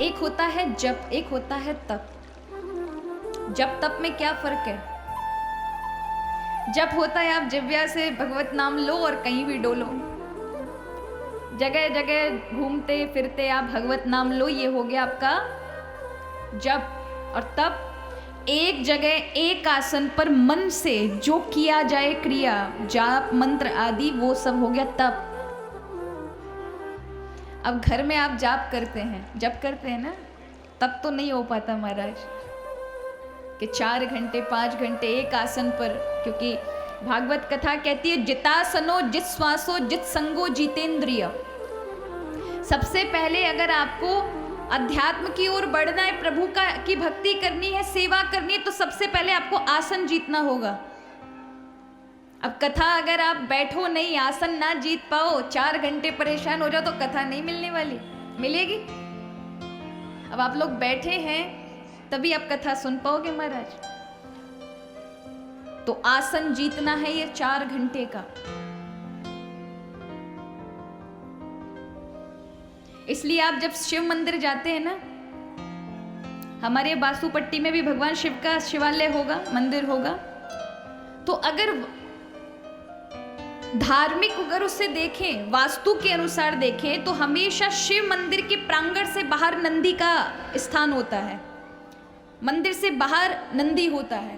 एक होता है जप, एक होता है तप। जप तप में क्या फर्क है? जप होता है आप जिह्वा से भगवत नाम लो और कहीं भी डोलो, जगह जगह घूमते फिरते आप भगवत नाम लो, ये हो गया आपका जप। और तप एक जगह एक आसन पर मन से जो किया जाए क्रिया, जाप मंत्र आदि, वो सब हो गया तप। अब घर में आप जाप करते हैं, जप करते हैं ना, तब तो नहीं हो पाता महाराज कि 4 घंटे 5 घंटे एक आसन पर, क्योंकि भागवत कथा कहती है जितासनो जित श्वासो जित संगो जितेंद्रिय। सबसे पहले अगर आपको अध्यात्म की ओर बढ़ना है, प्रभु की भक्ति करनी है, सेवा करनी है, तो सबसे पहले आपको आसन जीतना होगा। अब कथा अगर आप बैठो नहीं, आसन ना जीत पाओ, 4 घंटे परेशान हो जाओ, तो कथा नहीं मिलने वाली, मिलेगी? अब आप लोग बैठे हैं तभी आप कथा सुन पाओगे महाराज। तो आसन जीतना है ये 4 घंटे का। इसलिए आप जब शिव मंदिर जाते हैं ना, हमारे बासुपट्टी में भी भगवान शिव का शिवालय होगा, मंदिर होगा, तो अगर धार्मिक अगर उसे देखें, वास्तु के अनुसार देखें, तो हमेशा शिव मंदिर के प्रांगण से बाहर नंदी का स्थान होता है, मंदिर से बाहर नंदी होता है।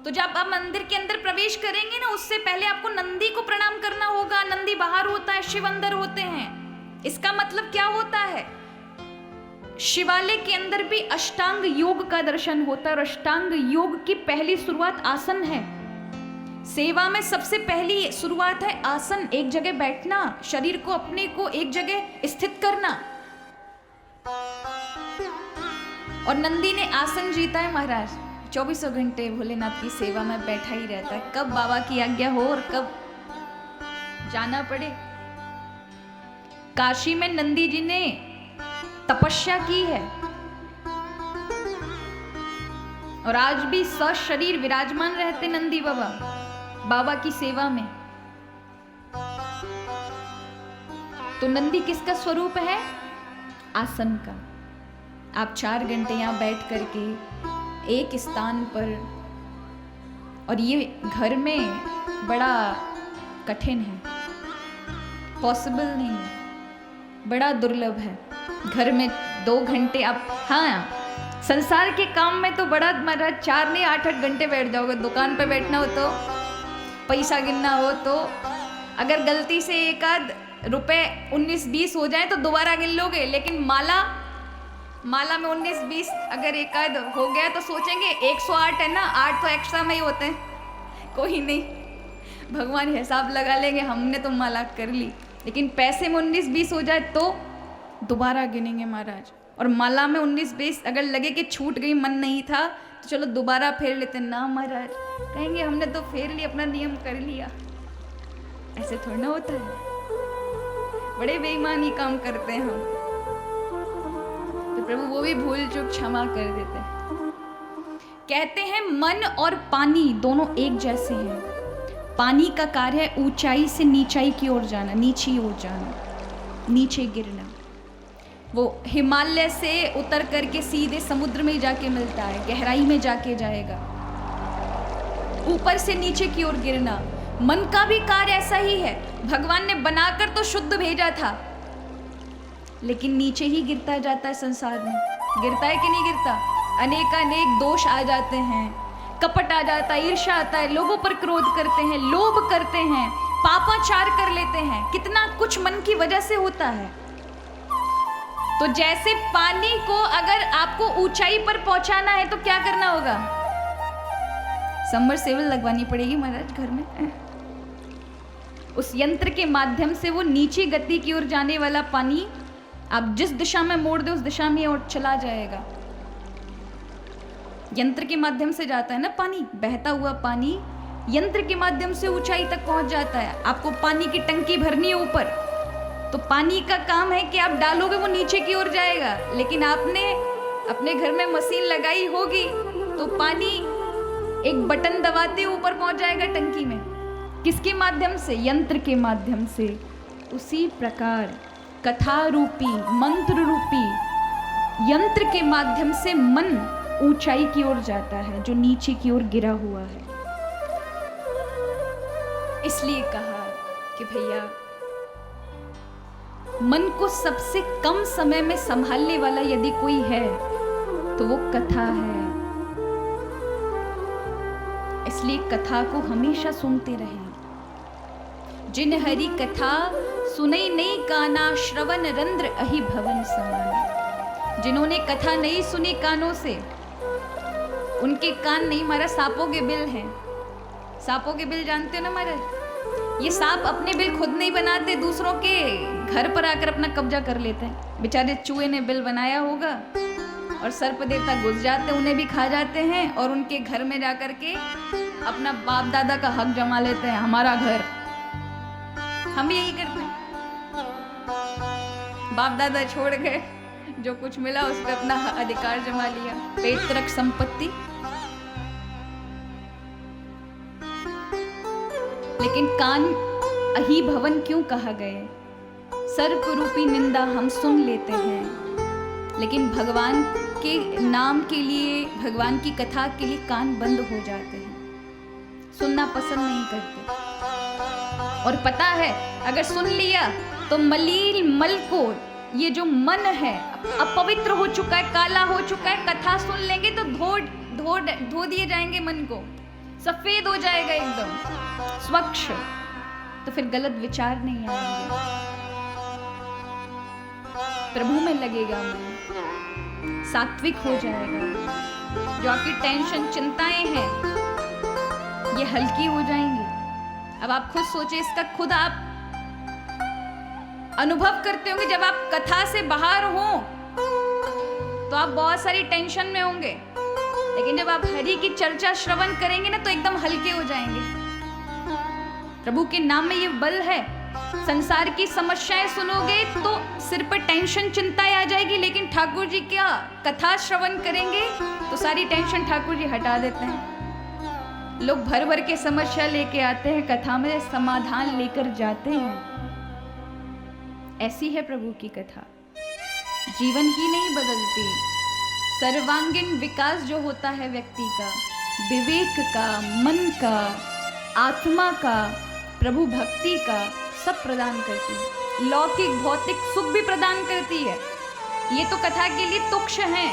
तो जब आप मंदिर के अंदर प्रवेश करेंगे ना, उससे पहले आपको नंदी को प्रणाम करना होगा। नंदी बाहर होता है, शिव अंदर होते हैं। इसका मतलब क्या होता है? शिवालय के अंदर भी अष्टांग योग का दर्शन होता है, और अष्टांग योग की पहली शुरुआत आसन है। सेवा में सबसे पहली शुरुआत है आसन, एक जगह बैठना, शरीर को अपने को एक जगह स्थित करना। और नंदी ने आसन जीता है महाराज, 24 घंटे भोलेनाथ की सेवा में बैठा ही रहता है। कब बाबा की आज्ञा हो और कब जाना पड़े। काशी में नंदी जी ने तपस्या की है, और आज भी सशरीर विराजमान रहते नंदी बाबा, बाबा की सेवा में। तो नंदी किसका स्वरूप है? आसन का। आप 4 घंटे यहां बैठ करके एक स्थान पर, और ये घर में बड़ा कठिन है, पॉसिबल नहीं है, बड़ा दुर्लभ है। घर में 2 घंटे आप, हाँ संसार के काम में तो बड़ा महाराज 4 नहीं 8-8 घंटे बैठ जाओगे। दुकान पे बैठना हो तो, पैसा गिनना हो तो, अगर गलती से एक आध रुपए 19-20 हो जाए तो दोबारा गिन लोगे, लेकिन माला में 19-20 अगर एक आध हो गया तो सोचेंगे 108 है ना, 8 तो एक्स्ट्रा में ही होते हैं, कोई नहीं, भगवान हिसाब लगा लेंगे, हमने तो माला कर ली। लेकिन पैसे में 19-20 हो जाए तो दोबारा गिनेंगे महाराज। और माला में 19-20 अगर लगे कि छूट गई, मन नहीं था, तो चलो दोबारा फेर लेते ना महाराज, कहेंगे हमने तो फेर लिया, अपना नियम कर लिया। ऐसे थोड़ा ना होता है, बड़े बेईमानी काम करते हैं हम, तो प्रभु वो भी भूल चूक क्षमा कर देते हैं। कहते हैं मन और पानी दोनों एक जैसे हैं। पानी का कार्य है ऊंचाई से नीचाई की ओर जाना, नीची ओर जाना, नीचे गिरना। वो हिमालय से उतर करके सीधे समुद्र में जाके मिलता है, गहराई में जाके जाएगा, ऊपर से नीचे की ओर गिरना। मन का भी कार्य ऐसा ही है। भगवान ने बनाकर तो शुद्ध भेजा था, लेकिन नीचे ही गिरता जाता है संसार में। गिरता है कि नहीं गिरता? अनेक दोष आ जाते हैं, कपट आ जाता है, ईर्ष्या आता है, लोगों पर क्रोध करते हैं, लोभ करते हैं, पापाचार कर लेते हैं, कितना कुछ मन की वजह से होता है। तो जैसे पानी को अगर आपको ऊंचाई पर पहुंचाना है तो क्या करना होगा? सबमर्सिबल लगवानी पड़ेगी महाराज घर में। उस यंत्र के माध्यम से वो नीचे गति की ओर जाने वाला पानी आप जिस दिशा में मोड़ दो उस दिशा में और चला जाएगा। यंत्र के माध्यम से जाता है ना पानी, बहता हुआ पानी यंत्र के माध्यम से ऊंचाई तक पहुंच जाता है। आपको पानी की टंकी भरनी है ऊपर, तो पानी का काम है कि आप डालोगे वो नीचे की ओर जाएगा, लेकिन आपने अपने घर में मशीन लगाई होगी तो पानी एक बटन दबाते ऊपर पहुंच जाएगा टंकी में। किसके माध्यम से? यंत्र के माध्यम से। उसी प्रकार कथा रूपी, मंत्र रूपी यंत्र के माध्यम से मन ऊंचाई की ओर जाता है जो नीचे की ओर गिरा हुआ है। इसलिए कहा कि भैया मन को सबसे कम समय में संभालने वाला यदि कोई है तो वो कथा है। इसलिए कथा को हमेशा सुनते रहें। जिन हरि कथा सुनई नहीं काना, श्रवण रंध्र अहि भवन समान। जिन्होंने कथा नहीं सुनी कानों से, उनके कान नहीं, मारा सांपों के बिल हैं। सांपों के बिल जानते हो ना महाराज? ये सांप अपने बिल खुद नहीं बनाते, दूसरों के घर पर आकर अपना कब्जा कर लेते हैं। बेचारे चूहे ने बिल बनाया होगा और सर्प देवता घुस जाते, उन्हें भी खा जाते हैं और उनके घर में जाकर के अपना बाप दादा का हक जमा लेते हैं, हमारा घर। हम भी यही करते हैं, बाप दादा छोड़ गए, जो कुछ मिला उस पर अपना अधिकार जमा लिया, पैतृक संपत्ति। लेकिन कान अहि भवन क्यों कहा गए? सर्प रूपी निंदा हम सुन लेते हैं, लेकिन भगवान के नाम के लिए, भगवान की कथा के लिए कान बंद हो जाते हैं, सुनना पसंद नहीं करते। और पता है अगर सुन लिया तो मलील मल को, ये जो मन है अपवित्र हो चुका है, काला हो चुका है, कथा सुन लेंगे तो धो दिए जाएंगे, मन को सफेद हो जाएगा एकदम स्वच्छ, तो फिर गलत विचार नहीं आएंगे, प्रभु में लगेगा मन, सात्विक हो जाएगा। जो आपकी टेंशन चिंताएं हैं ये हल्की हो जाएंगी। अब आप खुद सोचिए, इसका खुद आप अनुभव करते होंगे। जब आप कथा से बाहर हो तो आप बहुत सारी टेंशन में होंगे, लेकिन जब आप हरि की चर्चा श्रवण करेंगे ना तो एकदम हल्के हो जाएंगे। प्रभु के नाम में ये बल है। संसार की समस्याएं सुनोगे तो सिर पर टेंशन चिंताएं आ जाएगी, लेकिन ठाकुर जी क्या कथा श्रवण करेंगे तो सारी टेंशन ठाकुर जी हटा देते हैं। लोग भर भर के समस्या लेके आते हैं, कथा में समाधान लेकर जाते हैं। ऐसी है प्रभु की कथा, जीवन ही नहीं बदलती, सर्वांगीण विकास जो होता है व्यक्ति का, विवेक का, मन का, आत्मा का, प्रभु भक्ति का, सब प्रदान करती है। लौकिक भौतिक सुख भी प्रदान करती है। ये तो कथा के लिए तुक्ष हैं,